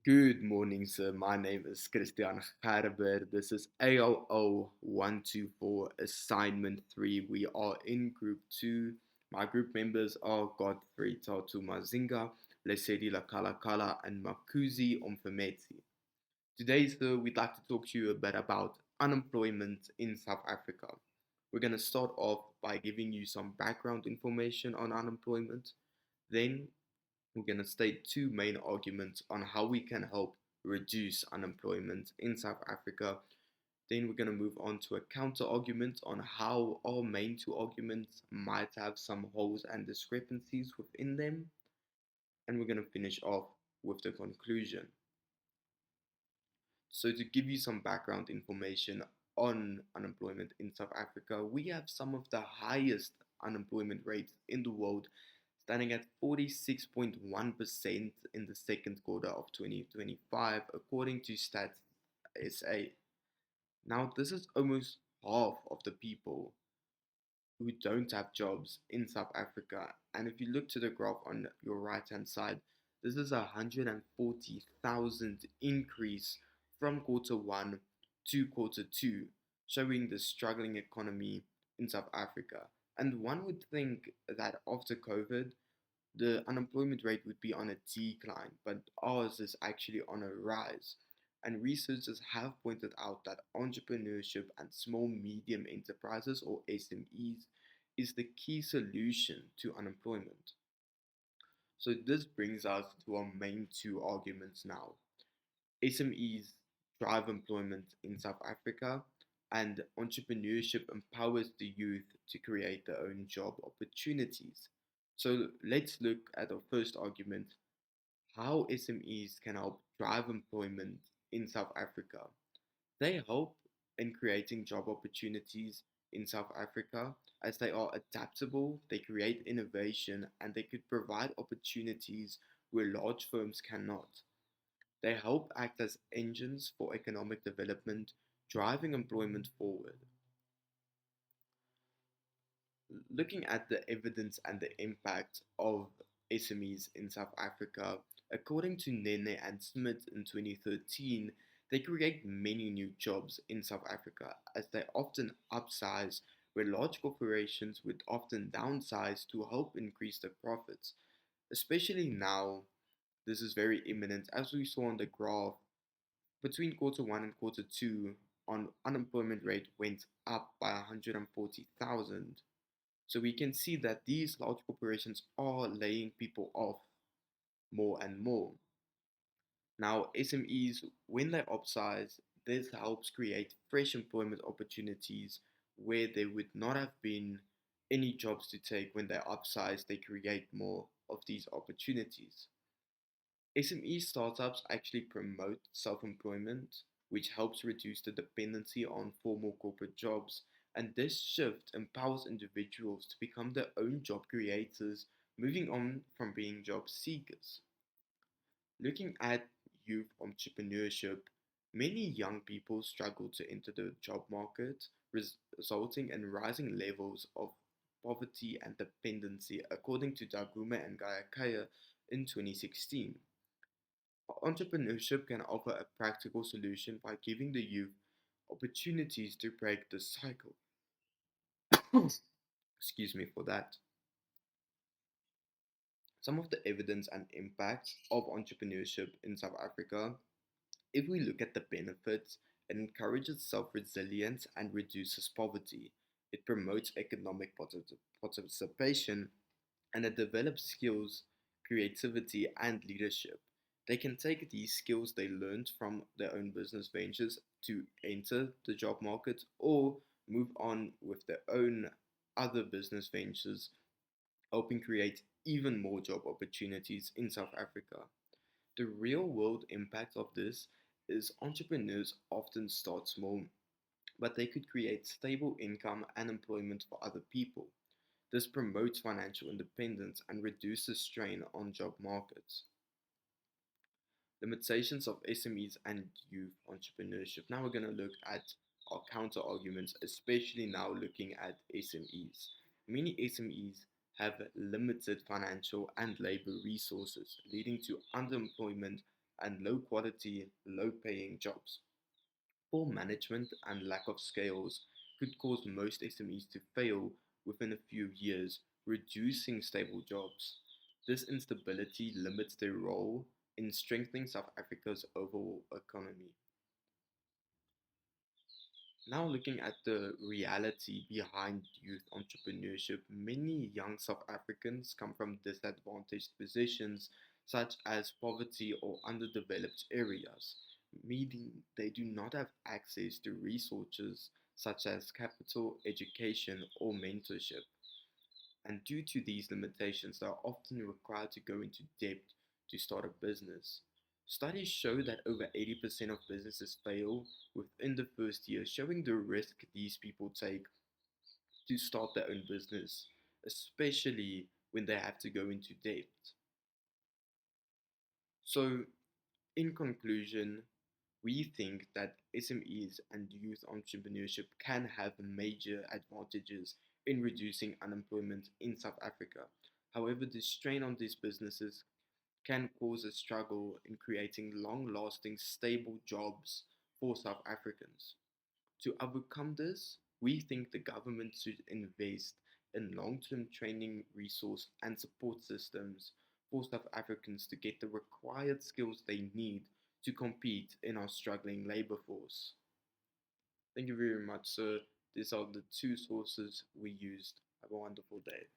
Good morning, sir. My name is Christian Gerber. This is ALO 124, Assignment 3. We are in Group 2. My group members are Godfrey Tatu Mazinga, Lesedi Lakalakala, and Makuzi Omfemeti. Today, sir, we'd like to talk to you a bit about unemployment in South Africa. We're going to start off by giving you some background information on unemployment. Then we're going to state two main arguments on how we can help reduce unemployment in South Africa. Then we're going to move on to a counter argument on how our main two arguments might have some holes and discrepancies within them. And we're going to finish off with the conclusion. So, to give you some background information on unemployment in South Africa, we have some of the highest unemployment rates in the world, standing at 46.1% in the second quarter of 2025, according to Stats SA. Now, this is almost half of the people who don't have jobs in South Africa. And if you look to the graph on your right hand side, this is a 140,000 increase from quarter one to quarter two, showing the struggling economy in South Africa. And one would think that after COVID, the unemployment rate would be on a decline, but ours is actually on a rise. And researchers have pointed out that entrepreneurship and small medium enterprises, or SMEs, is the key solution to unemployment. So this brings us to our main two arguments now. SMEs drive employment in South Africa, and entrepreneurship empowers the youth to create their own job opportunities. So let's look at our first argument, how SMEs can help drive employment in South Africa. They help in creating job opportunities in South Africa as they are adaptable, they create innovation, and they could provide opportunities where large firms cannot. They help act as engines for economic development, driving employment forward. Looking at the evidence and the impact of SMEs in South Africa, according to Nene and Smith in 2013, they create many new jobs in South Africa as they often upsize where large corporations would often downsize to help increase their profits. Especially now, this is very imminent as we saw on the graph between quarter one and quarter two, on unemployment rate went up by 140,000. So we can see that these large corporations are laying people off more and more. Now, SMEs, when they upsize, this helps create fresh employment opportunities where there would not have been any jobs to take. When they upsize, they create more of these opportunities. SME startups actually promote self employment, which helps reduce the dependency on formal corporate jobs. And this shift empowers individuals to become their own job creators, moving on from being job seekers. Looking at youth entrepreneurship, many young people struggle to enter the job market, resulting in rising levels of poverty and dependency, according to Daguma and Gayakaya in 2016. Entrepreneurship can offer a practical solution by giving the youth opportunities to break the cycle. Excuse me for that. Some of the evidence and impacts of entrepreneurship in South Africa. If we look at the benefits, it encourages self resilience and reduces poverty. It promotes economic participation, and it develops skills, creativity, and leadership. They can take these skills they learned from their own business ventures to enter the job market or move on with their own other business ventures, helping create even more job opportunities in South Africa. The real world impact of this is entrepreneurs often start small, but they could create stable income and employment for other people. This promotes financial independence and reduces strain on job markets. Limitations of SMEs and youth entrepreneurship. Now we're going to look at our counter arguments, especially now looking at SMEs. Many SMEs have limited financial and labor resources, leading to underemployment and low quality, low paying jobs. Poor management and lack of scales could cause most SMEs to fail within a few years, reducing stable jobs. This instability limits their role in strengthening South Africa's overall economy. Now, looking at the reality behind youth entrepreneurship, many young South Africans come from disadvantaged positions such as poverty or underdeveloped areas, meaning they do not have access to resources such as capital, education, or mentorship. And due to these limitations, they are often required to go into debt to start a business. Studies show that over 80% of businesses fail within the first year, showing the risk these people take to start their own business, especially when they have to go into debt. So, in conclusion, we think that SMEs and youth entrepreneurship can have major advantages in reducing unemployment in South Africa. However, the strain on these businesses can cause a struggle in creating long lasting, stable jobs for South Africans. To overcome this, we think the government should invest in long term training resource and support systems for South Africans to get the required skills they need to compete in our struggling labor force. Thank you very much, sir. These are the two sources we used. Have a wonderful day.